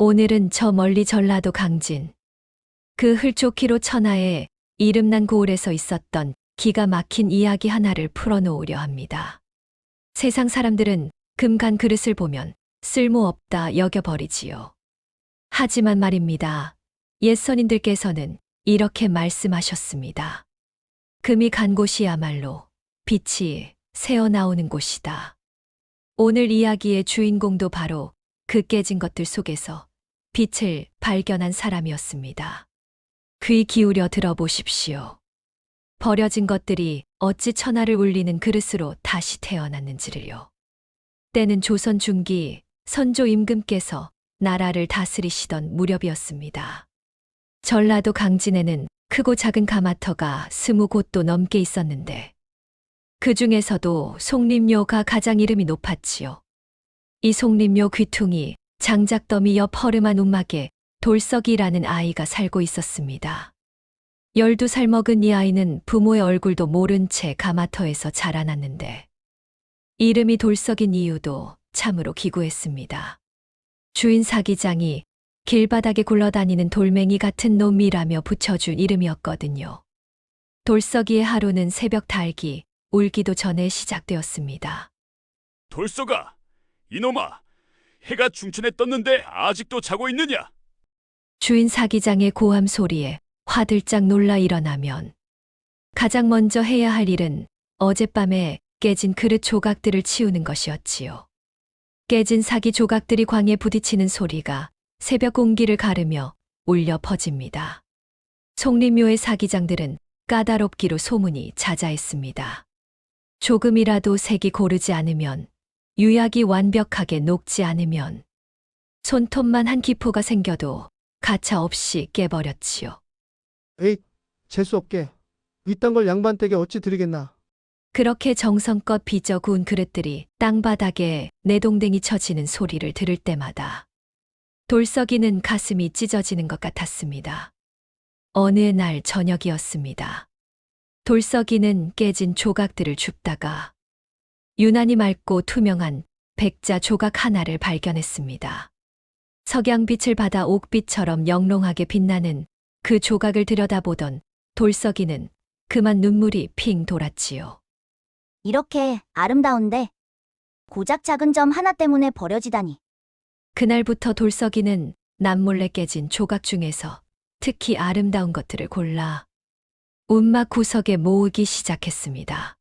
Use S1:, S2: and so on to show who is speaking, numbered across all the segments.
S1: 오늘은 저 멀리 전라도 강진. 그 훌초키로 천하에 이름난 고을에서 있었던 기가 막힌 이야기 하나를 풀어놓으려 합니다. 세상 사람들은 금간 그릇을 보면 쓸모없다 여겨버리지요. 하지만 말입니다. 옛 선인들께서는 이렇게 말씀하셨습니다. 금이 간 곳이야말로 빛이 새어나오는 곳이다. 오늘 이야기의 주인공도 바로 그 깨진 것들 속에서 빛을 발견한 사람이었습니다. 귀 기울여 들어보십시오. 버려진 것들이 어찌 천하를 울리는 그릇으로 다시 태어났는지를요. 때는 조선 중기 선조 임금께서 나라를 다스리시던 무렵이었습니다. 전라도 강진에는 크고 작은 가마터가 20곳도 넘게 있었는데 그 중에서도 송림묘가 가장 이름이 높았지요. 이 송림묘 귀퉁이 장작더미 옆 허름한 움막에 돌석이라는 아이가 살고 있었습니다. 12살 먹은 이 아이는 부모의 얼굴도 모른 채 가마터에서 자라났는데 이름이 돌석인 이유도 참으로 기구했습니다. 주인 사기장이 길바닥에 굴러다니는 돌멩이 같은 놈이라며 붙여준 이름이었거든요. 돌석이의 하루는 새벽 달기, 울기도 전에 시작되었습니다.
S2: 돌석아, 이놈아, 해가 중천에 떴는데 아직도 자고 있느냐?
S1: 주인 사기장의 고함 소리에 화들짝 놀라 일어나면 가장 먼저 해야 할 일은 어젯밤에 깨진 그릇 조각들을 치우는 것이었지요. 깨진 사기 조각들이 광에 부딪히는 소리가 새벽 공기를 가르며 울려 퍼집니다. 송림묘의 사기장들은 까다롭기로 소문이 자자했습니다. 조금이라도 색이 고르지 않으면, 유약이 완벽하게 녹지 않으면, 손톱만 한 기포가 생겨도 가차 없이 깨버렸지요.
S3: 에이, 재수없게. 이딴 걸 양반댁에 어찌 드리겠나.
S1: 그렇게 정성껏 빚어 구운 그릇들이 땅바닥에 내동댕이 쳐지는 소리를 들을 때마다 돌석이는 가슴이 찢어지는 것 같았습니다. 어느 날 저녁이었습니다. 돌석이는 깨진 조각들을 줍다가 유난히 맑고 투명한 백자 조각 하나를 발견했습니다. 석양빛을 받아 옥빛처럼 영롱하게 빛나는 그 조각을 들여다보던 돌석이는 그만 눈물이 핑 돌았지요.
S4: 이렇게 아름다운데 고작 작은 점 하나 때문에 버려지다니.
S1: 그날부터 돌석이는 남몰래 깨진 조각 중에서 특히 아름다운 것들을 골라 움막 구석에 모으기 시작했습니다.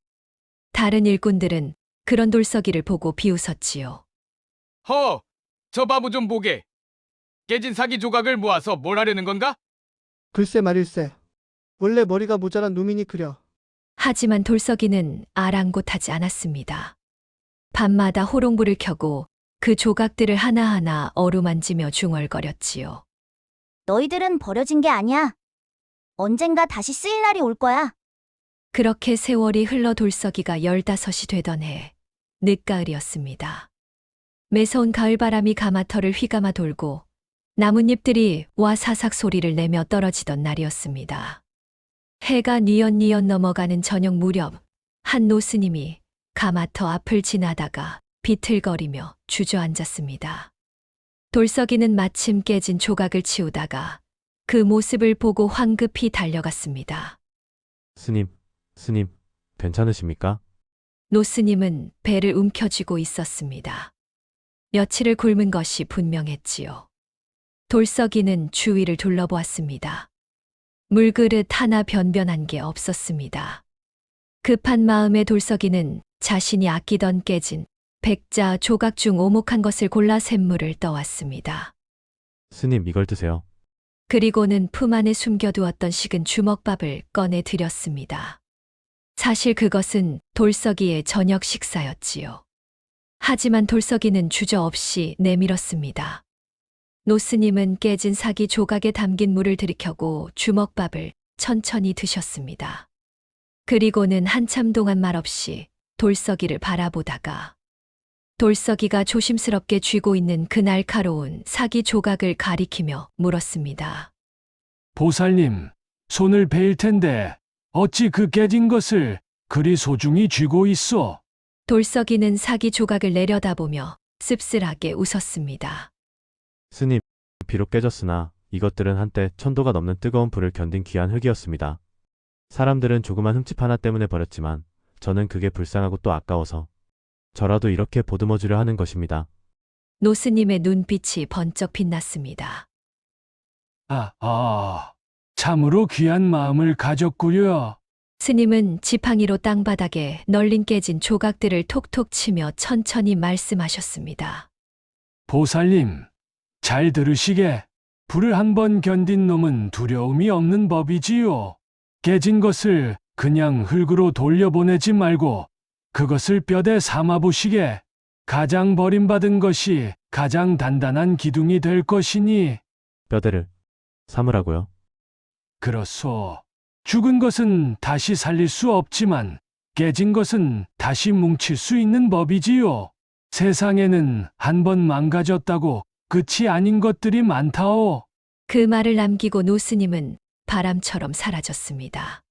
S1: 다른 일꾼들은 그런 돌석이를 보고 비웃었지요.
S5: 허! 저 바보 좀 보게. 깨진 사기 조각을 모아서 뭘 하려는 건가?
S3: 글쎄 말일세. 원래 머리가 모자란 누민이 그려.
S1: 하지만 돌석이는 아랑곳하지 않았습니다. 밤마다 호롱불을 켜고 그 조각들을 하나하나 어루만지며 중얼거렸지요.
S4: 너희들은 버려진 게 아니야. 언젠가 다시 쓰일 날이 올 거야.
S1: 그렇게 세월이 흘러 돌석이가 15이 되던 해, 늦가을이었습니다. 매서운 가을바람이 가마터를 휘감아 돌고 나뭇잎들이 와사삭 소리를 내며 떨어지던 날이었습니다. 해가 뉘엿뉘엿 넘어가는 저녁 무렵 한 노스님이 가마터 앞을 지나다가 비틀거리며 주저앉았습니다. 돌석이는 마침 깨진 조각을 치우다가 그 모습을 보고 황급히 달려갔습니다.
S6: 스님, 괜찮으십니까?
S1: 노스님은 배를 움켜쥐고 있었습니다. 며칠을 굶은 것이 분명했지요. 돌석이는 주위를 둘러보았습니다. 물그릇 하나 변변한 게 없었습니다. 급한 마음에 돌석이는 자신이 아끼던 깨진 백자 조각 중 오목한 것을 골라 샘물을 떠왔습니다.
S6: 스님, 이걸 드세요.
S1: 그리고는 품 안에 숨겨두었던 식은 주먹밥을 꺼내 드렸습니다. 사실 그것은 돌석이의 저녁 식사였지요. 하지만 돌석이는 주저없이 내밀었습니다. 노스님은 깨진 사기 조각에 담긴 물을 들이켜고 주먹밥을 천천히 드셨습니다. 그리고는 한참 동안 말없이 돌석이를 바라보다가 돌석이가 조심스럽게 쥐고 있는 그 날카로운 사기 조각을 가리키며 물었습니다.
S7: 보살님, 손을 베일 텐데 어찌 그 깨진 것을 그리 소중히 쥐고 있어?
S1: 돌석이는 사기 조각을 내려다보며 씁쓸하게 웃었습니다.
S6: 스님, 비록 깨졌으나 이것들은 한때 1000도가 넘는 뜨거운 불을 견딘 귀한 흙이었습니다. 사람들은 조그만 흠집 하나 때문에 버렸지만 저는 그게 불쌍하고 또 아까워서 저라도 이렇게 보듬어주려 하는 것입니다.
S1: 노스님의 눈빛이 번쩍 빛났습니다.
S7: 참으로 귀한 마음을 가졌구려.
S1: 스님은 지팡이로 땅바닥에 널린 깨진 조각들을 톡톡 치며 천천히 말씀하셨습니다.
S7: 보살님, 잘 들으시게. 불을 한 번 견딘 놈은 두려움이 없는 법이지요. 깨진 것을 그냥 흙으로 돌려보내지 말고 그것을 뼈대 삼아보시게. 가장 버림받은 것이 가장 단단한 기둥이 될 것이니.
S6: 뼈대를 삼으라고요?
S7: 그렇소. 죽은 것은 다시 살릴 수 없지만 깨진 것은 다시 뭉칠 수 있는 법이지요. 세상에는 한 번 망가졌다고 끝이 아닌 것들이 많다오.
S1: 그 말을 남기고 노스님은 바람처럼 사라졌습니다.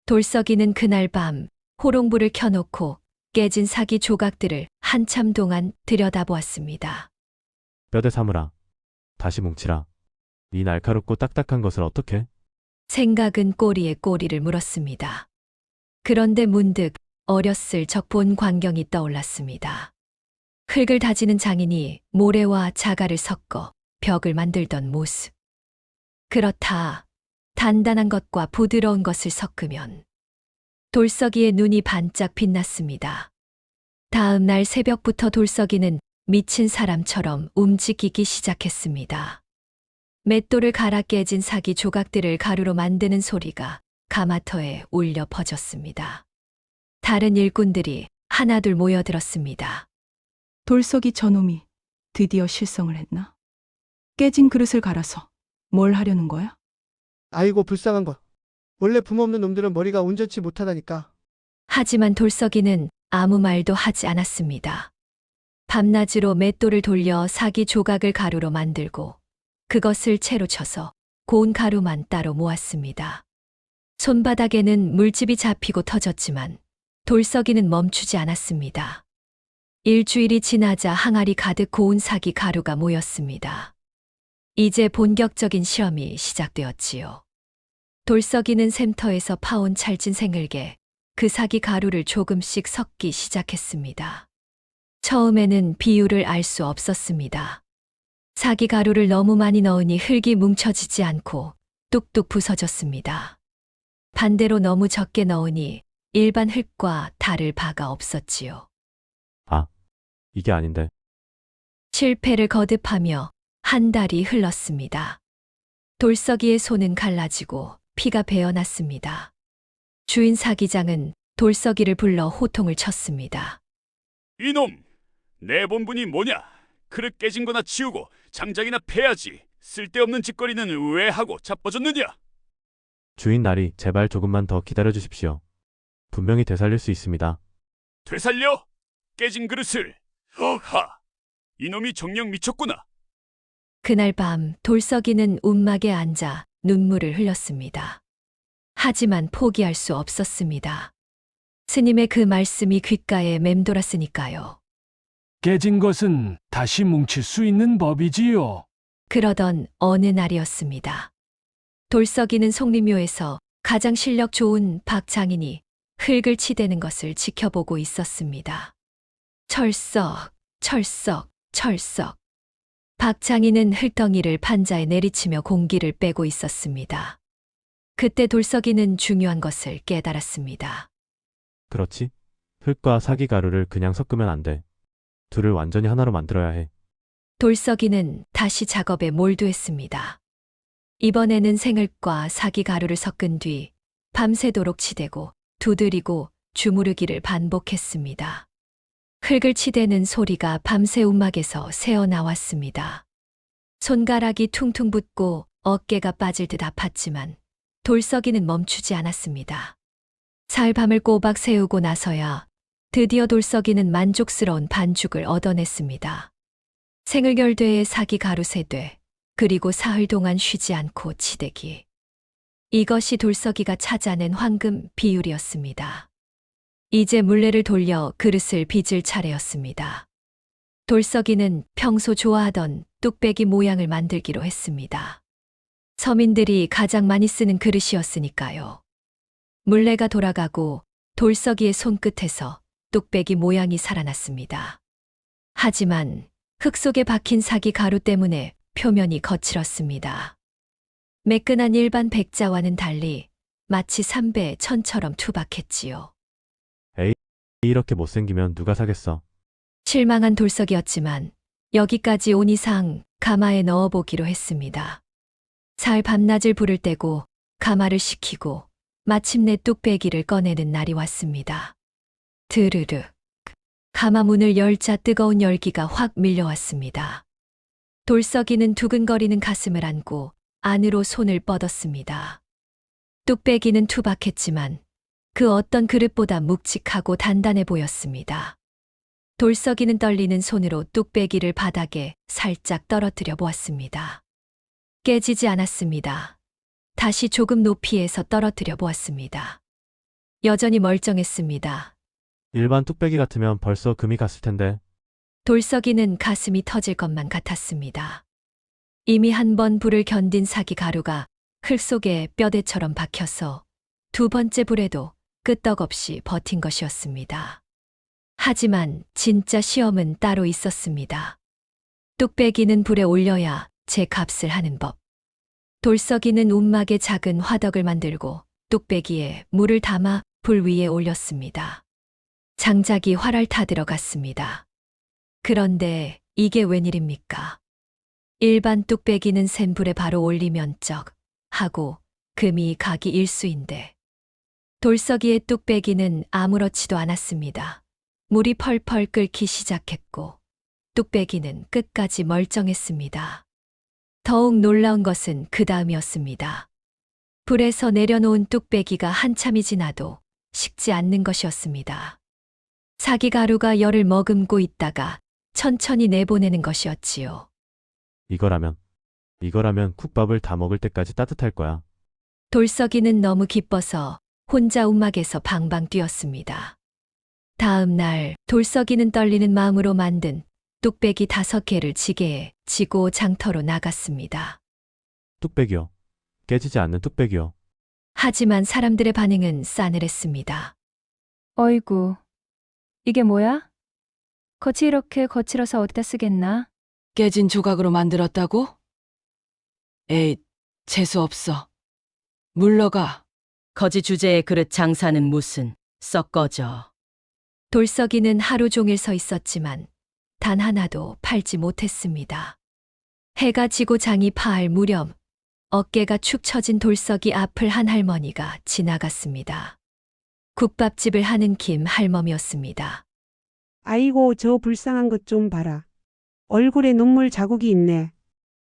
S1: 돌석이는 그날 밤 호롱불을 켜놓고 깨진 사기 조각들을 한참 동안 들여다보았습니다.
S6: 뼈대 삼으라. 다시 뭉치라. 이 날카롭고 딱딱한 것을 어떻게?
S1: 생각은 꼬리에 꼬리를 물었습니다. 그런데 문득 어렸을 적 본 광경이 떠올랐습니다. 흙을 다지는 장인이 모래와 자갈을 섞어 벽을 만들던 모습. 그렇다. 단단한 것과 부드러운 것을 섞으면 돌석이의 눈이 반짝 빛났습니다. 다음 날 새벽부터 돌석이는 미친 사람처럼 움직이기 시작했습니다. 맷돌을 갈아 깨진 사기 조각들을 가루로 만드는 소리가 가마터에 울려 퍼졌습니다. 다른 일꾼들이 하나둘 모여들었습니다.
S8: 돌석이 저놈이 드디어 실성을 했나? 깨진 그릇을 갈아서 뭘 하려는 거야?
S3: 아이고 불쌍한 것. 원래 부모 없는 놈들은 머리가 온전치 못하다니까.
S1: 하지만 돌석이는 아무 말도 하지 않았습니다. 밤낮으로 맷돌을 돌려 사기 조각을 가루로 만들고 그것을 채로 쳐서 고운 가루만 따로 모았습니다. 손바닥에는 물집이 잡히고 터졌지만 돌석이는 멈추지 않았습니다. 일주일이 지나자 항아리 가득 고운 사기 가루가 모였습니다. 이제 본격적인 실험이 시작되었지요. 돌석이는 샘터에서 파온 찰진 생을게 그 사기 가루를 조금씩 섞기 시작했습니다. 처음에는 비율을 알 수 없었습니다. 사기 가루를 너무 많이 넣으니 흙이 뭉쳐지지 않고 뚝뚝 부서졌습니다. 반대로 너무 적게 넣으니 일반 흙과 다를 바가 없었지요.
S6: 이게 아닌데.
S1: 실패를 거듭하며 한 달이 흘렀습니다. 돌석이의 손은 갈라지고 피가 배어났습니다. 주인 사기장은 돌석이를 불러 호통을 쳤습니다.
S2: 이놈! 내 본분이 뭐냐? 그릇 깨진 거나 치우고 장작이나 패야지. 쓸데없는 짓거리는 왜 하고 자빠졌느냐?
S6: 주인 나리, 제발 조금만 더 기다려 주십시오. 분명히 되살릴 수 있습니다.
S2: 되살려? 깨진 그릇을! 허하! 이놈이 정녕 미쳤구나.
S1: 그날 밤 돌석이는 움막에 앉아 눈물을 흘렸습니다. 하지만 포기할 수 없었습니다. 스님의 그 말씀이 귓가에 맴돌았으니까요.
S7: 깨진 것은 다시 뭉칠 수 있는 법이지요.
S1: 그러던 어느 날이었습니다. 돌석이는 송림묘에서 가장 실력 좋은 박 장인이 흙을 치대는 것을 지켜보고 있었습니다. 철썩, 철썩, 철썩. 박 장인은 흙덩이를 판자에 내리치며 공기를 빼고 있었습니다. 그때 돌석이는 중요한 것을 깨달았습니다.
S6: 그렇지? 흙과 사기 가루를 그냥 섞으면 안 돼. 둘을 완전히 하나로 만들어야 해.
S1: 돌석이는 다시 작업에 몰두했습니다. 이번에는 생흙과 사기 가루를 섞은 뒤 밤새도록 치대고 두드리고 주무르기를 반복했습니다. 흙을 치대는 소리가 밤새 움막에서 새어나왔습니다. 손가락이 퉁퉁 붓고 어깨가 빠질 듯 아팠지만 돌석이는 멈추지 않았습니다. 사흘 밤을 꼬박 세우고 나서야 드디어 돌석이는 만족스러운 반죽을 얻어냈습니다. 생을결대에 사기 가루 3대, 그리고 사흘 동안 쉬지 않고 치대기. 이것이 돌석이가 찾아낸 황금 비율이었습니다. 이제 물레를 돌려 그릇을 빚을 차례였습니다. 돌석이는 평소 좋아하던 뚝배기 모양을 만들기로 했습니다. 서민들이 가장 많이 쓰는 그릇이었으니까요. 물레가 돌아가고 돌서기의 손끝에서 뚝배기 모양이 살아났습니다. 하지만 흙 속에 박힌 사기 가루 때문에 표면이 거칠었습니다. 매끈한 일반 백자와는 달리 마치 삼배 천처럼 투박했지요.
S6: 이렇게 못생기면 누가 사겠어?
S1: 실망한 돌석이었지만 여기까지 온 이상 가마에 넣어보기로 했습니다. 사흘 밤낮을 불을 떼고 가마를 식히고 마침내 뚝배기를 꺼내는 날이 왔습니다. 드르르. 가마 문을 열자 뜨거운 열기가 확 밀려왔습니다. 돌석이는 두근거리는 가슴을 안고 안으로 손을 뻗었습니다. 뚝배기는 투박했지만 그 어떤 그릇보다 묵직하고 단단해 보였습니다. 돌석이는 떨리는 손으로 뚝배기를 바닥에 살짝 떨어뜨려 보았습니다. 깨지지 않았습니다. 다시 조금 높이에서 떨어뜨려 보았습니다. 여전히 멀쩡했습니다.
S6: 일반 뚝배기 같으면 벌써 금이 갔을 텐데.
S1: 돌석이는 가슴이 터질 것만 같았습니다. 이미 한 번 불을 견딘 사기 가루가 흙 속에 뼈대처럼 박혀서 두 번째 불에도 끄떡없이 버틴 것이었습니다. 하지만 진짜 시험은 따로 있었습니다. 뚝배기는 불에 올려야 제 값을 하는 법. 돌석이는 움막에 작은 화덕을 만들고 뚝배기에 물을 담아 불 위에 올렸습니다. 장작이 활활 타들어갔습니다. 그런데 이게 웬일입니까? 일반 뚝배기는 센 불에 바로 올리면 쩍 하고 금이 가기 일쑤인데 돌석이의 뚝배기는 아무렇지도 않았습니다. 물이 펄펄 끓기 시작했고 뚝배기는 끝까지 멀쩡했습니다. 더욱 놀라운 것은 그 다음이었습니다. 불에서 내려놓은 뚝배기가 한참이 지나도 식지 않는 것이었습니다. 사기가루가 열을 머금고 있다가 천천히 내보내는 것이었지요.
S6: 이거라면 국밥을 다 먹을 때까지 따뜻할 거야.
S1: 돌석이는 너무 기뻐서 혼자 움막에서 방방 뛰었습니다. 다음 날 돌석이는 떨리는 마음으로 만든 뚝배기 5개를 지게에 지고 장터로 나갔습니다.
S6: 뚝배기요. 깨지지 않는 뚝배기요.
S1: 하지만 사람들의 반응은 싸늘했습니다.
S9: 어이구, 이게 뭐야? 겉이 이렇게 거칠어서 어디다 쓰겠나?
S10: 깨진 조각으로 만들었다고? 에이, 재수없어. 물러가.
S11: 거지 주제의 그릇 장사는 무슨, 썩 꺼져.
S1: 돌석이는 하루 종일 서 있었지만 단 하나도 팔지 못했습니다. 해가 지고 장이 파할 무렵 어깨가 축 처진 돌석이 앞을 한 할머니가 지나갔습니다. 국밥집을 하는 김 할멈이었습니다.
S12: 아이고, 저 불쌍한 것 좀 봐라. 얼굴에 눈물 자국이 있네.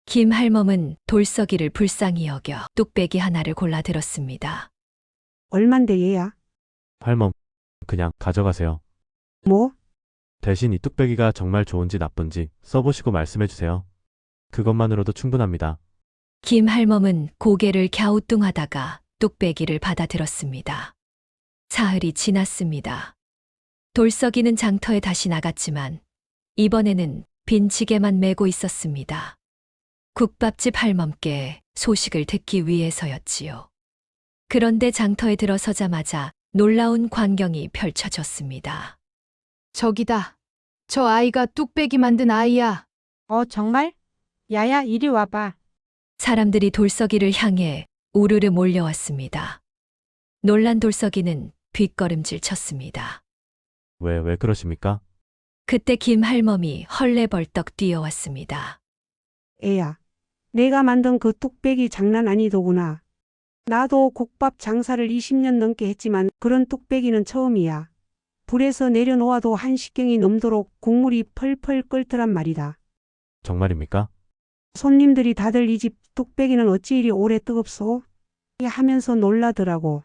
S1: 김 할멈은 돌석이를 불쌍히 여겨 뚝배기 하나를 골라 들었습니다.
S12: 얼만데 얘야?
S6: 할멈, 그냥 가져가세요.
S12: 뭐?
S6: 대신 이 뚝배기가 정말 좋은지 나쁜지 써보시고 말씀해주세요. 그것만으로도 충분합니다.
S1: 김 할멈은 고개를 갸우뚱하다가 뚝배기를 받아들었습니다. 사흘이 지났습니다. 돌석이는 장터에 다시 나갔지만 이번에는 빈 지게만 메고 있었습니다. 국밥집 할멈께 소식을 듣기 위해서였지요. 그런데 장터에 들어서자마자 놀라운 광경이 펼쳐졌습니다.
S9: 저기다. 저 아이가 뚝배기 만든 아이야.
S12: 정말? 야야, 이리 와봐.
S1: 사람들이 돌석이를 향해 우르르 몰려왔습니다. 놀란 돌석이는 뒷걸음질 쳤습니다.
S6: 왜 그러십니까?
S1: 그때 김 할멈이 헐레벌떡 뛰어왔습니다.
S12: 애야, 내가 만든 그 뚝배기 장난 아니더구나. 나도 국밥 장사를 20년 넘게 했지만 그런 뚝배기는 처음이야. 불에서 내려놓아도 한식경이 넘도록 국물이 펄펄 끓더란 말이다.
S6: 정말입니까?
S12: 손님들이 다들 이 집 뚝배기는 어찌 이리 오래 뜨겁소? 하면서 놀라더라고.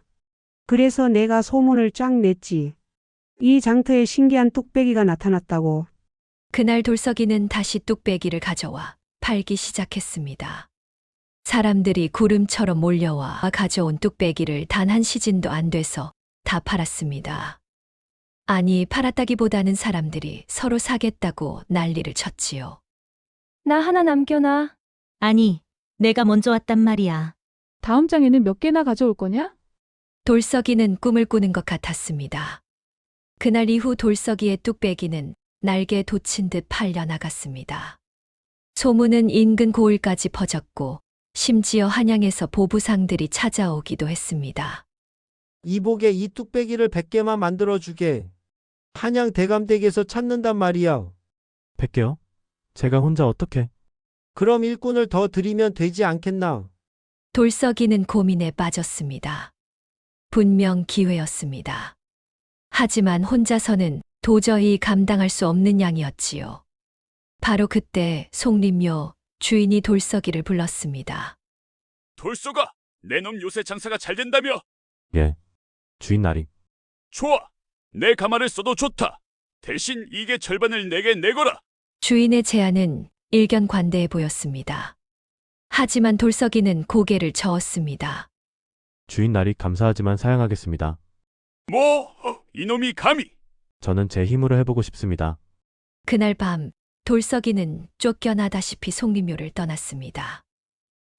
S12: 그래서 내가 소문을 쫙 냈지. 이 장터에 신기한 뚝배기가 나타났다고.
S1: 그날 돌석이는 다시 뚝배기를 가져와 팔기 시작했습니다. 사람들이 구름처럼 몰려와 가져온 뚝배기를 단 한 시진도 안 돼서 다 팔았습니다. 아니, 팔았다기보다는 사람들이 서로 사겠다고 난리를 쳤지요.
S8: 나 하나 남겨놔.
S11: 아니, 내가 먼저 왔단 말이야.
S8: 다음 장에는 몇 개나 가져올 거냐?
S1: 돌석이는 꿈을 꾸는 것 같았습니다. 그날 이후 돌석이의 뚝배기는 날개에 돋친 듯 팔려나갔습니다. 소문은 인근 고을까지 퍼졌고 심지어 한양에서 보부상들이 찾아오기도 했습니다.
S3: 이복에 이 뚝배기를 100개만 만들어주게. 한양 대감댁에서 찾는단 말이야.
S6: 100개요? 제가 혼자 어떻게?
S3: 그럼 일꾼을 더 들이면 되지 않겠나?
S1: 돌석이는 고민에 빠졌습니다. 분명 기회였습니다. 하지만 혼자서는 도저히 감당할 수 없는 양이었지요. 바로 그때 송림묘 주인이 돌석이를 불렀습니다.
S2: 돌쏘가, 내 놈 요새 장사가 잘 된다며?
S6: 예. 주인 나리.
S2: 좋아. 내 가마를 써도 좋다. 대신 이게 절반을 내게 내거라.
S1: 주인의 제안은 일견관대해 보였습니다. 하지만 돌석이는 고개를 저었습니다.
S6: 주인 나리 감사하지만 사양하겠습니다.
S2: 뭐? 이놈이 감히?
S6: 저는 제 힘으로 해보고 싶습니다.
S1: 그날 밤 돌석이는 쫓겨나다시피 송림묘를 떠났습니다.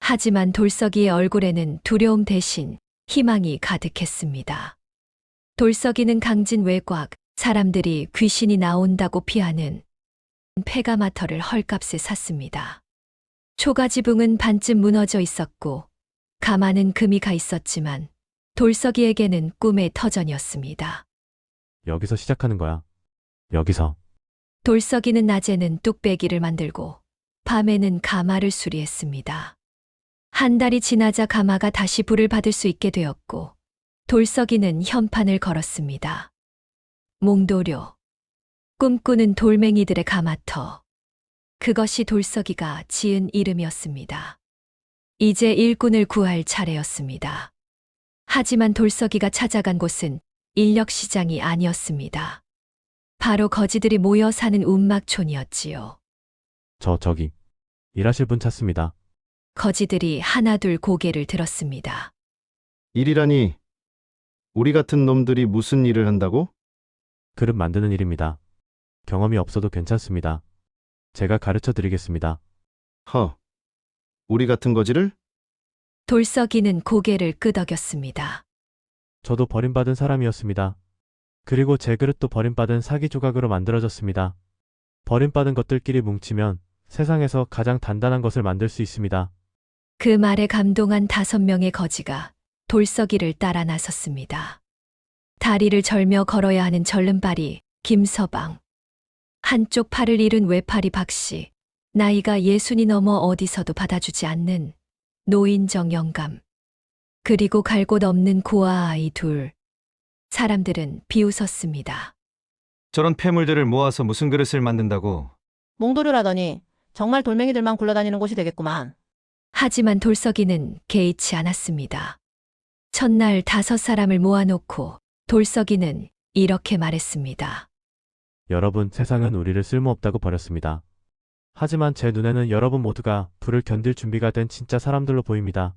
S1: 하지만 돌석이의 얼굴에는 두려움 대신 희망이 가득했습니다. 돌석이는 강진 외곽, 사람들이 귀신이 나온다고 피하는 폐가마터를 헐값에 샀습니다. 초가지붕은 반쯤 무너져 있었고 가마는 금이 가 있었지만 돌석이에게는 꿈의 터전이었습니다.
S6: 여기서 시작하는 거야. 여기서.
S1: 돌석이는 낮에는 뚝배기를 만들고 밤에는 가마를 수리했습니다. 한 달이 지나자 가마가 다시 불을 받을 수 있게 되었고 돌석이는 현판을 걸었습니다. 몽도료. 꿈꾸는 돌멩이들의 가마터. 그것이 돌석이가 지은 이름이었습니다. 이제 일꾼을 구할 차례였습니다. 하지만 돌석이가 찾아간 곳은 인력시장이 아니었습니다. 바로 거지들이 모여 사는 운막촌이었지요.
S6: 저기. 일하실 분 찾습니다.
S1: 거지들이 하나둘 고개를 들었습니다.
S13: 일이라니, 우리 같은 놈들이 무슨 일을 한다고?
S6: 그릇 만드는 일입니다. 경험이 없어도 괜찮습니다. 제가 가르쳐 드리겠습니다.
S13: 우리 같은 거지를?
S1: 돌석이는 고개를 끄덕였습니다.
S6: 저도 버림받은 사람이었습니다. 그리고 제 그릇도 버림받은 사기 조각으로 만들어졌습니다. 버림받은 것들끼리 뭉치면 세상에서 가장 단단한 것을 만들 수 있습니다.
S1: 그 말에 감동한 5명의 거지가 돌석이를 따라 나섰습니다. 다리를 절며 걸어야 하는 절름발이 김서방. 한쪽 팔을 잃은 외팔이 박씨. 나이가 60이 넘어 어디서도 받아주지 않는 노인정 영감. 그리고 갈 곳 없는 고아 아이 둘. 사람들은 비웃었습니다.
S14: 저런 폐물들을 모아서 무슨 그릇을 만든다고?
S15: 몽도류라더니 정말 돌멩이들만 굴러다니는 곳이 되겠구만.
S1: 하지만 돌석이는 개의치 않았습니다. 첫날 5사람을 모아놓고 돌석이는 이렇게 말했습니다.
S6: 여러분, 세상은 우리를 쓸모없다고 버렸습니다. 하지만 제 눈에는 여러분 모두가 불을 견딜 준비가 된 진짜 사람들로 보입니다.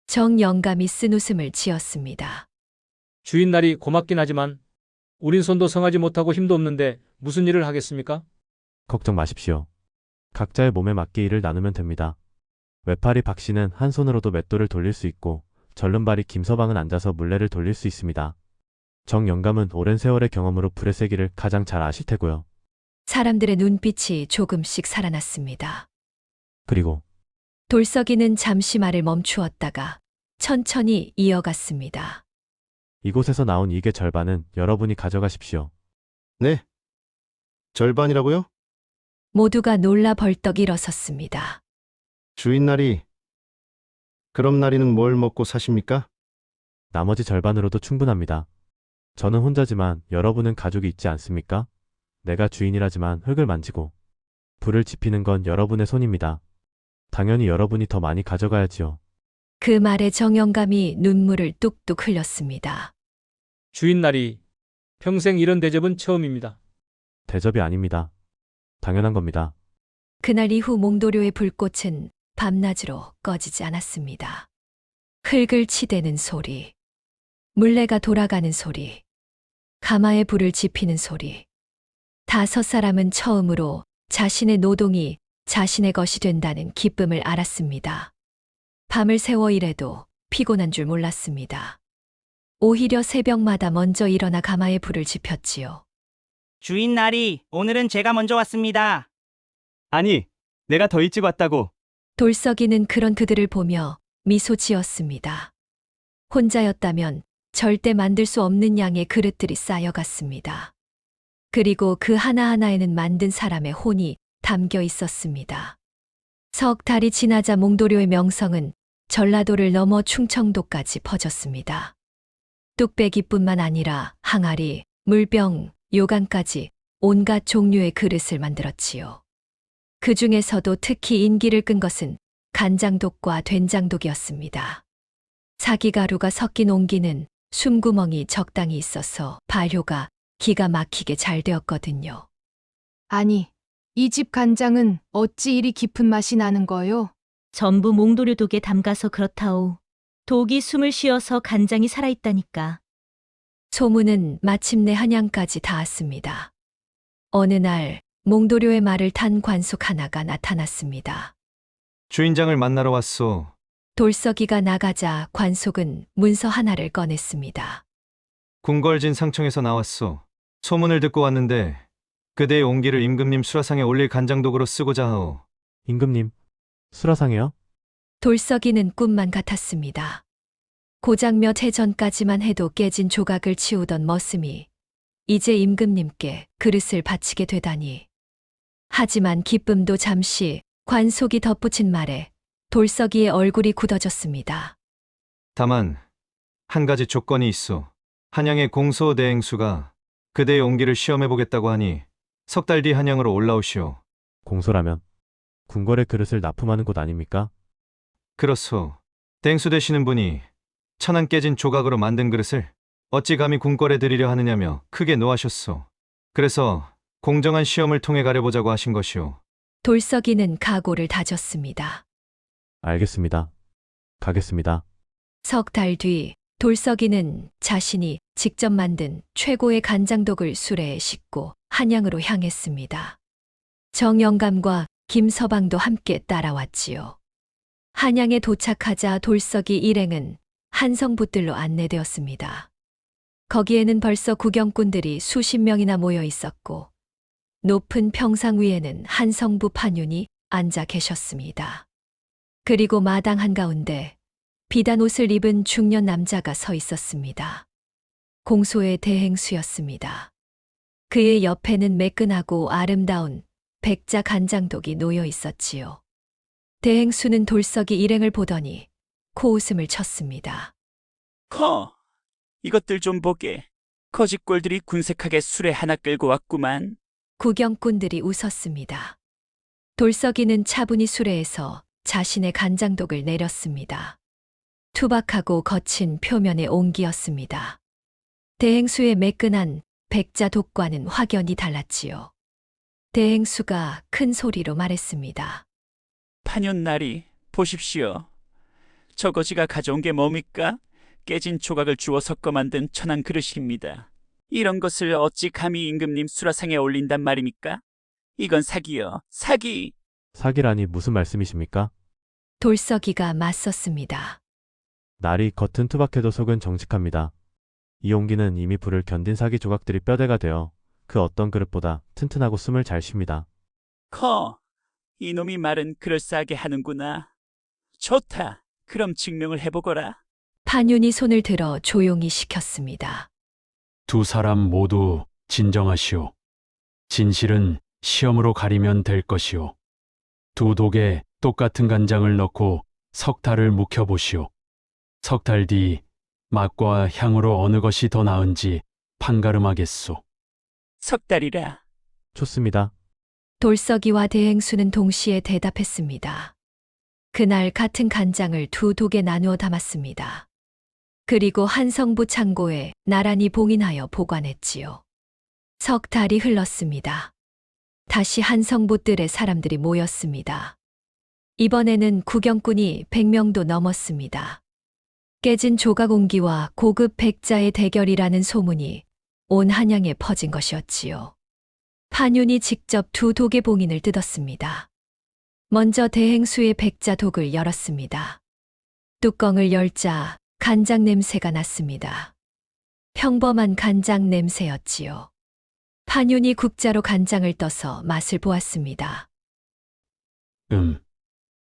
S1: 정 영감이 쓴 웃음을 지었습니다.
S16: 주인 날이 고맙긴 하지만 우린 손도 성하지 못하고 힘도 없는데 무슨 일을 하겠습니까?
S6: 걱정 마십시오. 각자의 몸에 맞게 일을 나누면 됩니다. 외팔이 박씨는 한 손으로도 맷돌을 돌릴 수 있고 절름발이 김서방은 앉아서 물레를 돌릴 수 있습니다. 정 영감은 오랜 세월의 경험으로 불의 세기를 가장 잘 아실 테고요.
S1: 사람들의 눈빛이 조금씩 살아났습니다.
S6: 그리고
S1: 돌석이는 잠시 말을 멈추었다가 천천히 이어갔습니다.
S6: 이곳에서 나온 이게 절반은 여러분이 가져가십시오.
S13: 네. 절반이라고요?
S1: 모두가 놀라 벌떡 일어섰습니다.
S13: 주인 나리. 그럼 나리는 뭘 먹고 사십니까?
S6: 나머지 절반으로도 충분합니다. 저는 혼자지만 여러분은 가족이 있지 않습니까? 내가 주인이라지만 흙을 만지고 불을 지피는 건 여러분의 손입니다. 당연히 여러분이 더 많이 가져가야지요.
S1: 그 말에 정영감이 눈물을 뚝뚝 흘렸습니다.
S16: 주인 날이 평생 이런 대접은 처음입니다.
S6: 대접이 아닙니다. 당연한 겁니다.
S1: 그날 이후 몽도료의 불꽃은 밤낮으로 꺼지지 않았습니다. 흙을 치대는 소리, 물레가 돌아가는 소리, 가마에 불을 지피는 소리. 5사람은 처음으로 자신의 노동이 자신의 것이 된다는 기쁨을 알았습니다. 밤을 새워 일해도 피곤한 줄 몰랐습니다. 오히려 새벽마다 먼저 일어나 가마에 불을 지폈지요.
S17: 주인 나리, 오늘은 제가 먼저 왔습니다.
S14: 아니, 내가 더 일찍 왔다고.
S1: 돌석이는 그런 그들을 보며 미소 지었습니다. 혼자였다면 절대 만들 수 없는 양의 그릇들이 쌓여갔습니다. 그리고 그 하나하나에는 만든 사람의 혼이 담겨 있었습니다. 석 달이 지나자 몽도료의 명성은 전라도를 넘어 충청도까지 퍼졌습니다. 뚝배기뿐만 아니라 항아리, 물병, 요강까지 온갖 종류의 그릇을 만들었지요. 그 중에서도 특히 인기를 끈 것은 간장독과 된장독이었습니다. 사기가루가 섞인 옹기는 숨구멍이 적당히 있어서 발효가 기가 막히게 잘 되었거든요.
S9: 아니, 이 집 간장은 어찌 이리 깊은 맛이 나는 거요?
S11: 전부 몽도류 독에 담가서 그렇다오. 독이 숨을 쉬어서 간장이 살아있다니까.
S1: 소문은 마침내 한양까지 닿았습니다. 어느 날 몽도료의 말을 탄 관속 하나가 나타났습니다.
S14: 주인장을 만나러 왔소.
S1: 돌석이가 나가자 관속은 문서 하나를 꺼냈습니다.
S14: 궁궐진 상청에서 나왔소. 소문을 듣고 왔는데 그대의 옹기를 임금님 수라상에 올릴 간장독으로 쓰고자 하오.
S6: 임금님, 수라상이요?
S1: 돌석이는 꿈만 같았습니다. 고작 몇 해 전까지만 해도 깨진 조각을 치우던 머슴이 이제 임금님께 그릇을 바치게 되다니. 하지만 기쁨도 잠시 관속이 덧붙인 말에 돌석이의 얼굴이 굳어졌습니다.
S14: 다만 한 가지 조건이 있소. 한양의 공소 대행수가 그대의 옹기를 시험해보겠다고 하니 석 달 뒤 한양으로 올라오시오.
S6: 공소라면 궁궐의 그릇을 납품하는 곳 아닙니까?
S14: 그렇소. 대행수 되시는 분이 천안 깨진 조각으로 만든 그릇을 어찌 감히 궁궐에 드리려 하느냐며 크게 노하셨소. 그래서 공정한 시험을 통해 가려보자고 하신 것이오.
S1: 돌석이는 각오를 다졌습니다.
S6: 알겠습니다. 가겠습니다.
S1: 석 달 뒤 돌석이는 자신이 직접 만든 최고의 간장독을 수레에 싣고 한양으로 향했습니다. 정영감과 김서방도 함께 따라왔지요. 한양에 도착하자 돌석이 일행은 한성붓들로 안내되었습니다. 거기에는 벌써 구경꾼들이 수십 명이나 모여 있었고 높은 평상 위에는 한성부 판윤이 앉아 계셨습니다. 그리고 마당 한가운데 비단 옷을 입은 중년 남자가 서 있었습니다. 공소의 대행수였습니다. 그의 옆에는 매끈하고 아름다운 백자 간장독이 놓여 있었지요. 대행수는 돌석이 일행을 보더니 코웃음을 쳤습니다.
S2: 커, 이것들 좀 보게. 거짓골들이 군색하게 수레 하나 끌고 왔구만.
S1: 구경꾼들이 웃었습니다. 돌석이는 차분히 수레에서 자신의 간장독을 내렸습니다. 투박하고 거친 표면의 옹기였습니다. 대행수의 매끈한 백자 독과는 확연히 달랐지요. 대행수가 큰 소리로 말했습니다.
S2: 판윤나리, 보십시오. 저거지가 가져온 게 뭡니까? 깨진 조각을 주워 섞어 만든 천한 그릇입니다. 이런 것을 어찌 감히 임금님 수라상에 올린단 말입니까? 이건 사기요, 사기!
S6: 사기라니 무슨 말씀이십니까?
S1: 돌석이가 맞섰습니다.
S6: 날이 겉은 투박해도 속은 정직합니다. 이 옹기는 이미 불을 견딘 사기 조각들이 뼈대가 되어 그 어떤 그릇보다 튼튼하고 숨을 잘 쉽니다.
S2: 커, 이놈이 말은 그럴싸하게 하는구나. 좋다. 그럼 증명을 해보거라.
S1: 판윤이 손을 들어 조용히 시켰습니다.
S7: 두 사람 모두 진정하시오. 진실은 시험으로 가리면 될 것이오. 두 독에 똑같은 간장을 넣고 석 달을 묵혀보시오. 석 달 뒤 맛과 향으로 어느 것이 더 나은지 판가름하겠소.
S2: 석 달이라.
S6: 좋습니다.
S1: 돌석이와 대행수는 동시에 대답했습니다. 그날 같은 간장을 두 독에 나누어 담았습니다. 그리고 한성부 창고에 나란히 봉인하여 보관했지요. 석 달이 흘렀습니다. 다시 한성부들의 사람들이 모였습니다. 이번에는 구경꾼이 100명도 넘었습니다. 깨진 조각 옹기와 고급 백자의 대결이라는 소문이 온 한양에 퍼진 것이었지요. 판윤이 직접 두 독의 봉인을 뜯었습니다. 먼저 대행수의 백자독을 열었습니다. 뚜껑을 열자 간장 냄새가 났습니다. 평범한 간장 냄새였지요. 판윤이 국자로 간장을 떠서 맛을 보았습니다.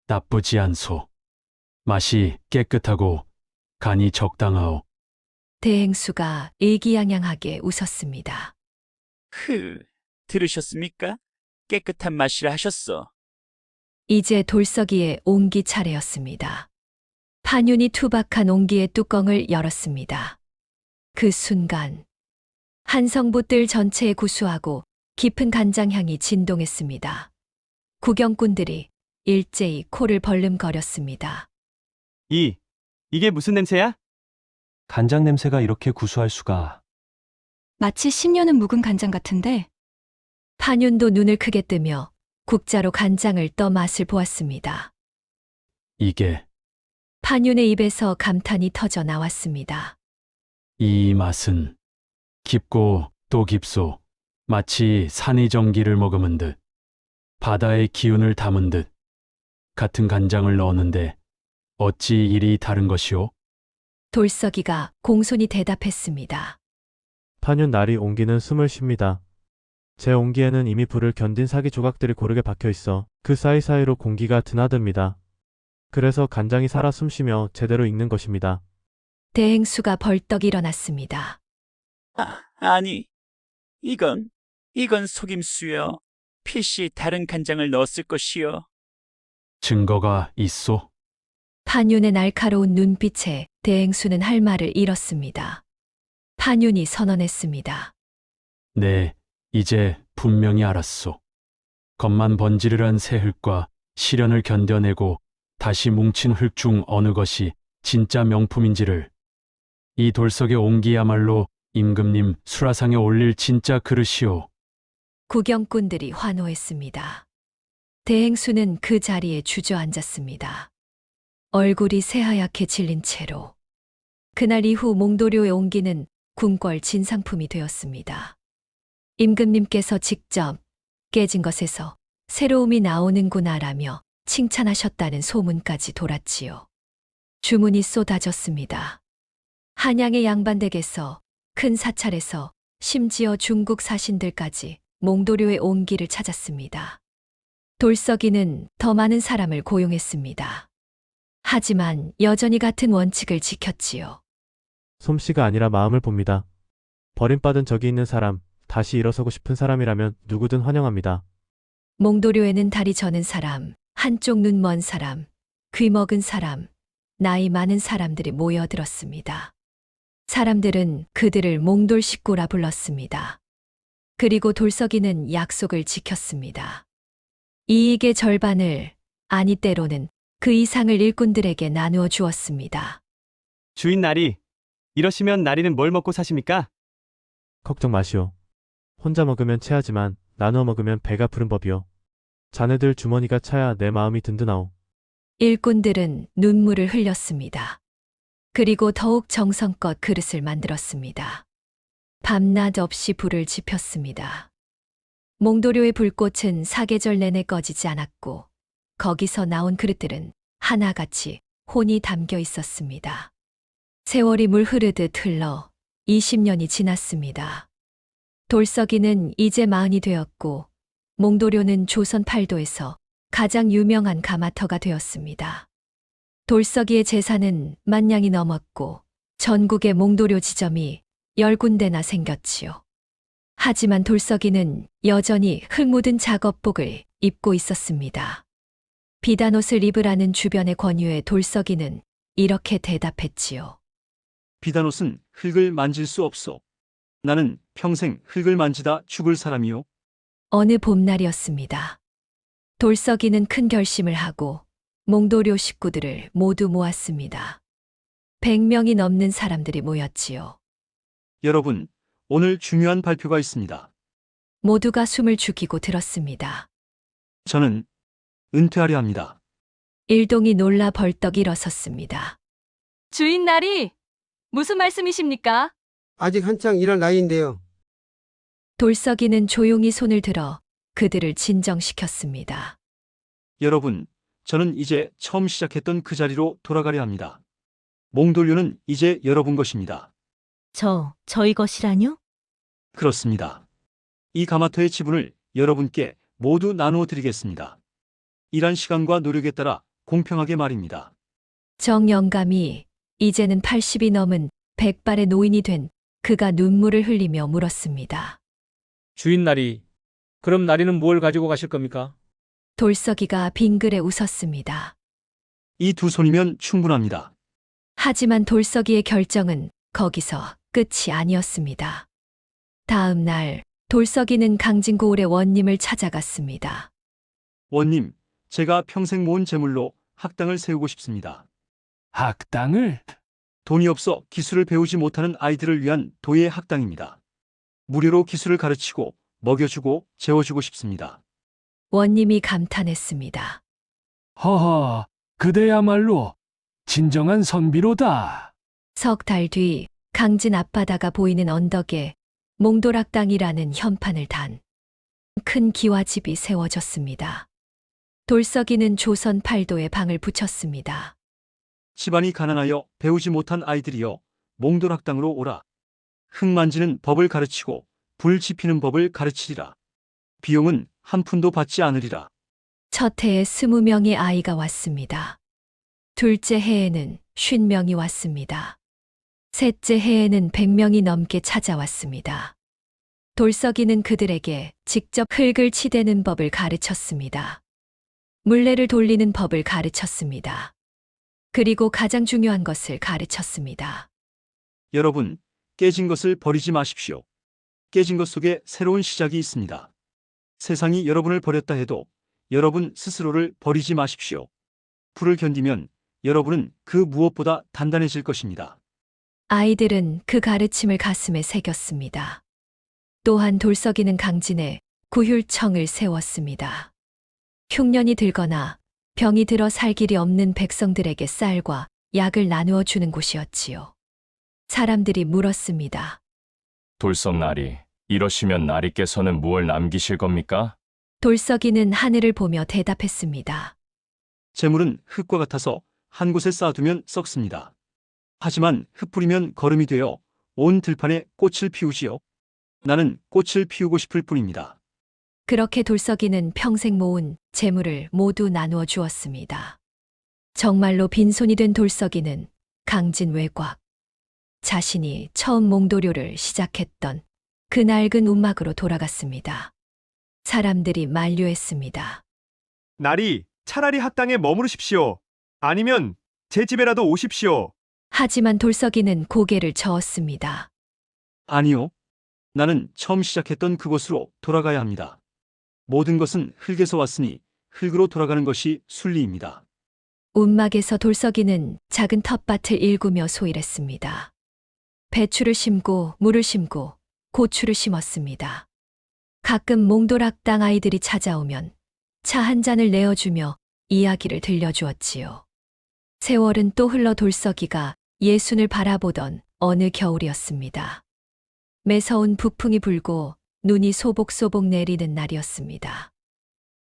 S7: 나쁘지 않소. 맛이 깨끗하고 간이 적당하오.
S1: 대행수가 의기양양하게 웃었습니다.
S2: 들으셨습니까? 깨끗한 맛이라 하셨어.
S1: 이제 돌석이의 옹기 차례였습니다. 판윤이 투박한 옹기의 뚜껑을 열었습니다. 그 순간 한성보뜰 전체에 구수하고 깊은 간장향이 진동했습니다. 구경꾼들이 일제히 코를 벌름거렸습니다.
S18: 이게 무슨 냄새야? 간장 냄새가 이렇게 구수할 수가.
S8: 마치 10년은 묵은 간장 같은데.
S1: 판윤도 눈을 크게 뜨며 국자로 간장을 떠 맛을 보았습니다.
S7: 이게,
S1: 판윤의 입에서 감탄이 터져 나왔습니다.
S7: 이 맛은 깊고 또 깊소. 마치 산의 전기를 머금은 듯, 바다의 기운을 담은 듯. 같은 간장을 넣었는데 어찌 일이 다른 것이오?
S1: 돌석이가 공손히 대답했습니다.
S6: 판윤 나리 옹기는 숨을 쉽니다. 제 옹기에는 이미 불을 견딘 사기 조각들이 고르게 박혀 있어 그 사이사이로 공기가 드나듭니다. 그래서 간장이 살아 숨쉬며 제대로 익는 것입니다.
S1: 대행수가 벌떡 일어났습니다.
S2: 아니, 이건 속임수요. 필시 다른 간장을 넣었을 것이요.
S7: 증거가 있소?
S1: 판윤의 날카로운 눈빛에 대행수는 할 말을 잃었습니다. 판윤이 선언했습니다.
S7: 네, 이제 분명히 알았소. 겉만 번지르르한 새 흙과 시련을 견뎌내고 다시 뭉친 흙 중 어느 것이 진짜 명품인지를. 이 돌석의 옹기야말로 임금님 수라상에 올릴 진짜 그릇이오.
S1: 구경꾼들이 환호했습니다. 대행수는 그 자리에 주저앉았습니다. 얼굴이 새하얗게 질린 채로. 그날 이후 몽도료의 옹기는 궁궐 진상품이 되었습니다. 임금님께서 직접 깨진 것에서 새로움이 나오는구나라며 칭찬하셨다는 소문까지 돌았지요. 주문이 쏟아졌습니다. 한양의 양반댁에서, 큰 사찰에서, 심지어 중국 사신들까지 몽도료의 옹기를 찾았습니다. 돌석이는 더 많은 사람을 고용했습니다. 하지만 여전히 같은 원칙을 지켰지요.
S6: 솜씨가 아니라 마음을 봅니다. 버림받은 적이 있는 사람, 다시 일어서고 싶은 사람이라면 누구든 환영합니다.
S1: 몽도료에는 다리 저는 사람, 한쪽 눈 먼 사람, 귀 먹은 사람, 나이 많은 사람들이 모여들었습니다. 사람들은 그들을 몽돌 식구라 불렀습니다. 그리고 돌석이는 약속을 지켰습니다. 이익의 절반을, 아니 때로는 그 이상을 일꾼들에게 나누어 주었습니다.
S18: 주인 나리, 이러시면 나리는 뭘 먹고 사십니까?
S6: 걱정 마시오. 혼자 먹으면 체하지만 나누어 먹으면 배가 부른 법이오. 자네들 주머니가 차야 내 마음이 든든하오.
S1: 일꾼들은 눈물을 흘렸습니다. 그리고 더욱 정성껏 그릇을 만들었습니다. 밤낮 없이 불을 지폈습니다. 몽도료의 불꽃은 사계절 내내 꺼지지 않았고 거기서 나온 그릇들은 하나같이 혼이 담겨 있었습니다. 세월이 물 흐르듯 흘러 20년이 지났습니다. 돌석이는 이제 40이 되었고 몽도료는 조선 팔도에서 가장 유명한 가마터가 되었습니다. 돌석이의 재산은 10,000냥이 넘었고 전국의 몽도료 지점이 10군데나 생겼지요. 하지만 돌석이는 여전히 흙 묻은 작업복을 입고 있었습니다. 비단옷을 입으라는 주변의 권유에 돌석이는 이렇게 대답했지요.
S19: 비단옷은 흙을 만질 수 없소. 나는 평생 흙을 만지다 죽을 사람이요.
S1: 어느 봄날이었습니다. 돌석이는 큰 결심을 하고 몽도료 식구들을 모두 모았습니다. 100명이 넘는 사람들이 모였지요.
S19: 여러분, 오늘 중요한 발표가 있습니다.
S1: 모두가 숨을 죽이고 들었습니다.
S19: 저는 은퇴하려 합니다.
S1: 일동이 놀라 벌떡 일어섰습니다.
S8: 주인 나리, 무슨 말씀이십니까?
S3: 아직 한창 일할 나이인데요.
S1: 돌석이는 조용히 손을 들어 그들을 진정시켰습니다.
S19: 여러분, 저는 이제 처음 시작했던 그 자리로 돌아가려 합니다. 몽돌료는 이제 여러분 것입니다.
S11: 저희 것이라뇨?
S19: 그렇습니다. 이 가마터의 지분을 여러분께 모두 나누어 드리겠습니다. 일한 시간과 노력에 따라 공평하게 말입니다.
S1: 정영감이 이제는 80이 넘은 백발의 노인이 된 그가 눈물을 흘리며 물었습니다.
S16: 주인 나리, 그럼 나리는 뭘 가지고 가실 겁니까?
S1: 돌석이가 빙그레 웃었습니다.
S19: 이 두 손이면 충분합니다.
S1: 하지만 돌석이의 결정은 거기서 끝이 아니었습니다. 다음 날 돌석이는 강진고을의 원님을 찾아갔습니다.
S19: 원님, 제가 평생 모은 재물로 학당을 세우고 싶습니다.
S7: 학당을?
S19: 돈이 없어 기술을 배우지 못하는 아이들을 위한 도예 학당입니다. 무료로 기술을 가르치고 먹여주고 재워주고 싶습니다.
S1: 원님이 감탄했습니다.
S7: 허허, 그대야말로 진정한 선비로다.
S1: 석 달 뒤 강진 앞바다가 보이는 언덕에 몽돌학당이라는 현판을 단 큰 기와집이 세워졌습니다. 돌석이는 조선 팔도에 방을 붙였습니다.
S19: 집안이 가난하여 배우지 못한 아이들이여 몽돌학당으로 오라. 흙 만지는 법을 가르치고 불 지피는 법을 가르치리라. 비용은 한 푼도 받지 않으리라.
S1: 첫 해에 20명의 아이가 왔습니다. 둘째 해에는 50명이 왔습니다. 셋째 해에는 100명이 넘게 찾아왔습니다. 돌석이는 그들에게 직접 흙을 치대는 법을 가르쳤습니다. 물레를 돌리는 법을 가르쳤습니다. 그리고 가장 중요한 것을 가르쳤습니다.
S19: 여러분, 깨진 것을 버리지 마십시오. 깨진 것 속에 새로운 시작이 있습니다. 세상이 여러분을 버렸다 해도 여러분 스스로를 버리지 마십시오. 불을 견디면 여러분은 그 무엇보다 단단해질 것입니다.
S1: 아이들은 그 가르침을 가슴에 새겼습니다. 또한 돌석이는 강진에 구휼청을 세웠습니다. 흉년이 들거나 병이 들어 살 길이 없는 백성들에게 쌀과 약을 나누어 주는 곳이었지요. 사람들이 물었습니다.
S20: 돌석나리, 이러시면 나리께서는 무엇을 남기실 겁니까?
S1: 돌석이는 하늘을 보며 대답했습니다.
S19: 재물은 흙과 같아서 한 곳에 쌓아두면 썩습니다. 하지만 흩뿌리면 거름이 되어 온 들판에 꽃을 피우지요. 나는 꽃을 피우고 싶을 뿐입니다.
S1: 그렇게 돌석이는 평생 모은 재물을 모두 나누어 주었습니다. 정말로 빈손이 된 돌석이는 강진 외곽, 자신이 처음 몽도료를 시작했던 그 낡은 움막으로 돌아갔습니다. 사람들이 만류했습니다.
S18: 나리, 차라리 학당에 머무르십시오. 아니면 제 집에라도 오십시오.
S1: 하지만 돌석이는 고개를 저었습니다.
S19: 아니요. 나는 처음 시작했던 그곳으로 돌아가야 합니다. 모든 것은 흙에서 왔으니 흙으로 돌아가는 것이 순리입니다.
S1: 움막에서 돌석이는 작은 텃밭을 일구며 소일했습니다. 배추를 심고 물을 심고 고추를 심었습니다. 가끔 몽돌학당 아이들이 찾아오면 차 한 잔을 내어주며 이야기를 들려주었지요. 세월은 또 흘러 돌석이가 예순을 바라보던 어느 겨울이었습니다. 매서운 북풍이 불고 눈이 소복소복 내리는 날이었습니다.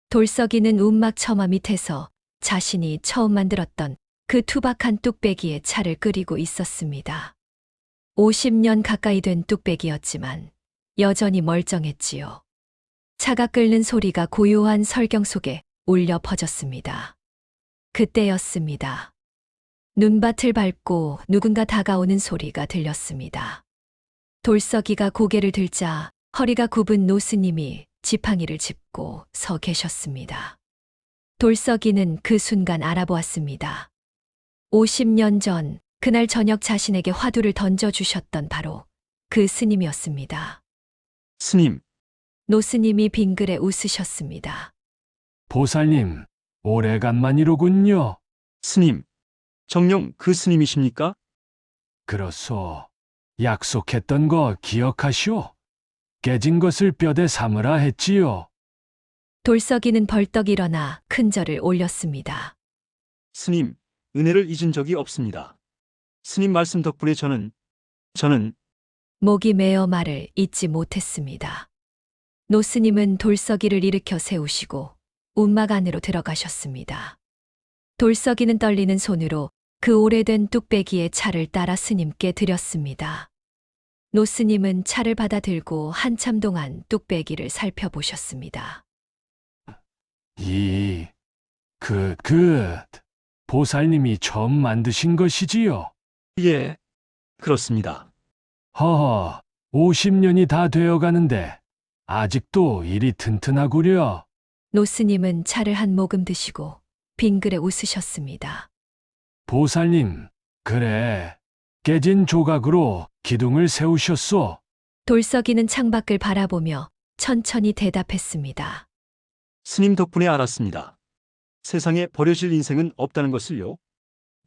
S1: 돌석이는 움막 처마 밑에서 자신이 처음 만들었던 그 투박한 뚝배기에 차를 끓이고 있었습니다. 50년 가까이 된 뚝배기였지만 여전히 멀쩡했지요. 차가 끓는 소리가 고요한 설경 속에 울려 퍼졌습니다. 그때였습니다. 눈밭을 밟고 누군가 다가오는 소리가 들렸습니다. 돌석이가 고개를 들자 허리가 굽은 노스님이 지팡이를 짚고 서 계셨습니다. 돌석이는 그 순간 알아보았습니다. 50년 전 그날 저녁 자신에게 화두를 던져주셨던 바로 그 스님이었습니다.
S19: 스님.
S1: 노스님이 빙그레 웃으셨습니다.
S7: 보살님, 오래간만이로군요.
S19: 스님, 정녕 그 스님이십니까?
S7: 그렇소. 약속했던 거 기억하시오? 깨진 것을 뼈대 삼으라 했지요.
S1: 돌석이는 벌떡 일어나 큰 절을 올렸습니다.
S19: 스님, 은혜를 잊은 적이 없습니다. 스님 말씀 덕분에 저는
S1: 목이 메어 말을 잇지 못했습니다. 노스님은 돌석이를 일으켜 세우시고 움막 안으로 들어가셨습니다. 돌석이는 떨리는 손으로 그 오래된 뚝배기의 차를 따라 스님께 드렸습니다. 노스님은 차를 받아 들고 한참 동안 뚝배기를 살펴보셨습니다.
S7: 보살님이 처음 만드신 것이지요?
S19: 예, 그렇습니다.
S7: 허허, 50년이 다 되어 가는데 아직도 일이 튼튼하구려.
S1: 노스님은 차를 한 모금 드시고 빙그레 웃으셨습니다.
S7: 보살님, 그래. 깨진 조각으로 기둥을 세우셨소.
S1: 돌석이는 창밖을 바라보며 천천히 대답했습니다.
S19: 스님 덕분에 알았습니다. 세상에 버려질 인생은 없다는 것을요.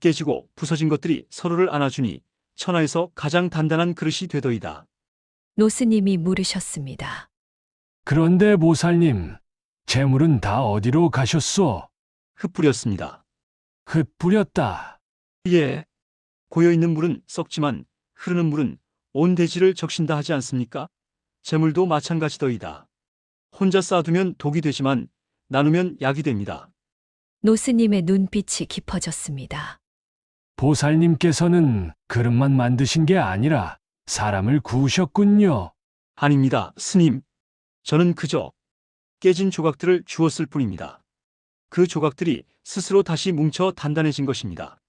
S19: 깨지고 부서진 것들이 서로를 안아주니 천하에서 가장 단단한 그릇이 되더이다.
S1: 노스님이 물으셨습니다.
S7: 그런데 보살님, 재물은 다 어디로 가셨소?
S19: 흩뿌렸습니다.
S7: 흩뿌렸다.
S19: 예. 고여있는 물은 썩지만 흐르는 물은 온 대지를 적신다 하지 않습니까? 재물도 마찬가지더이다. 혼자 쌓아두면 독이 되지만 나누면 약이 됩니다.
S1: 노스님의 눈빛이 깊어졌습니다.
S7: 보살님께서는 그릇만 만드신 게 아니라 사람을 구우셨군요.
S19: 아닙니다, 스님. 저는 그저 깨진 조각들을 주었을 뿐입니다. 그 조각들이 스스로 다시 뭉쳐 단단해진 것입니다.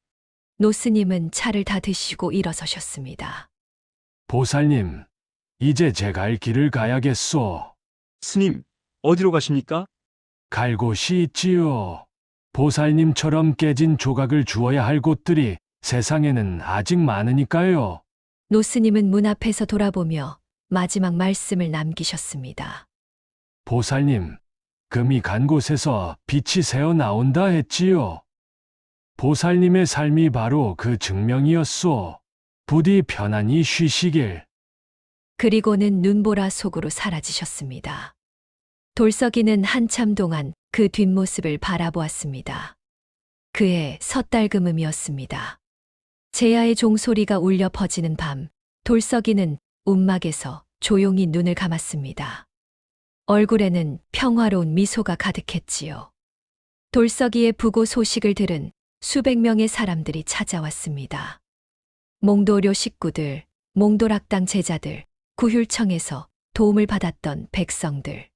S1: 노스님은 차를 다 드시고 일어서셨습니다.
S7: 보살님, 이제 제가 갈 길을 가야겠소.
S19: 스님, 어디로 가십니까?
S7: 갈 곳이 있지요. 보살님처럼 깨진 조각을 주어야 할 곳들이 세상에는 아직 많으니까요.
S1: 노스님은 문 앞에서 돌아보며 마지막 말씀을 남기셨습니다.
S7: 보살님, 금이 간 곳에서 빛이 새어 나온다 했지요. 보살님의 삶이 바로 그 증명이었소. 부디 편안히 쉬시길.
S1: 그리고는 눈보라 속으로 사라지셨습니다. 돌석이는 한참 동안 그 뒷모습을 바라보았습니다. 그의 섣달금음이었습니다. 제야의 종소리가 울려 퍼지는 밤, 돌석이는 움막에서 조용히 눈을 감았습니다. 얼굴에는 평화로운 미소가 가득했지요. 돌석이의 부고 소식을 들은 수백 명의 사람들이 찾아왔습니다. 몽도료 식구들, 몽도락당 제자들, 구휼청에서 도움을 받았던 백성들.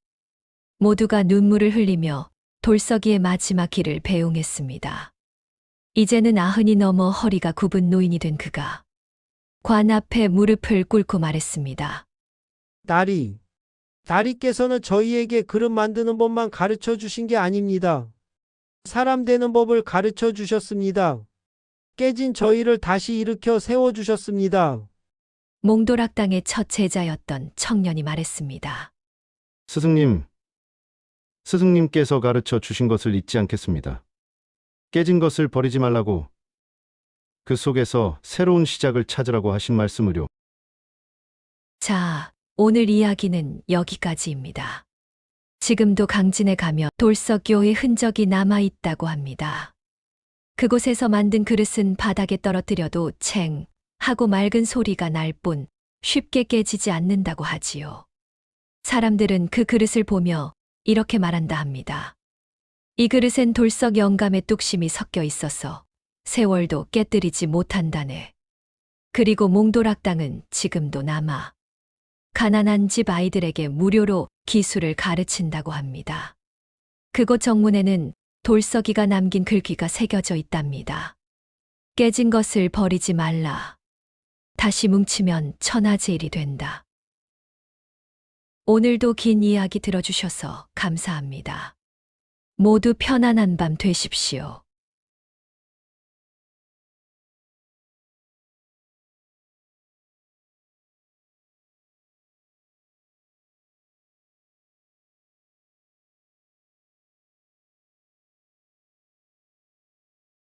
S1: 모두가 눈물을 흘리며 돌석이의 마지막 길을 배웅했습니다. 이제는 90이 넘어 허리가 굽은 노인이 된 그가 관 앞에 무릎을 꿇고 말했습니다.
S3: 다리께서는 저희에게 그릇 만드는 법만 가르쳐 주신 게 아닙니다. 사람 되는 법을 가르쳐 주셨습니다. 깨진 저희를 다시 일으켜 세워주셨습니다.
S1: 몽도락당의 첫 제자였던 청년이 말했습니다.
S13: 스승님께서 가르쳐 주신 것을 잊지 않겠습니다. 깨진 것을 버리지 말라고, 그 속에서 새로운 시작을 찾으라고 하신 말씀을요.
S1: 자, 오늘 이야기는 여기까지입니다. 지금도 강진에 가면 돌석교의 흔적이 남아있다고 합니다. 그곳에서 만든 그릇은 바닥에 떨어뜨려도 챙 하고 맑은 소리가 날 뿐 쉽게 깨지지 않는다고 하지요. 사람들은 그 그릇을 보며 이렇게 말한다 합니다. 이 그릇엔 돌석 영감의 뚝심이 섞여 있어서 세월도 깨뜨리지 못한다네. 그리고 몽도락당은 지금도 남아 가난한 집 아이들에게 무료로 기술을 가르친다고 합니다. 그곳 정문에는 돌석이가 남긴 글귀가 새겨져 있답니다. 깨진 것을 버리지 말라. 다시 뭉치면 천하제일이 된다. 오늘도 긴 이야기 들어주셔서 감사합니다. 모두 편안한 밤 되십시오.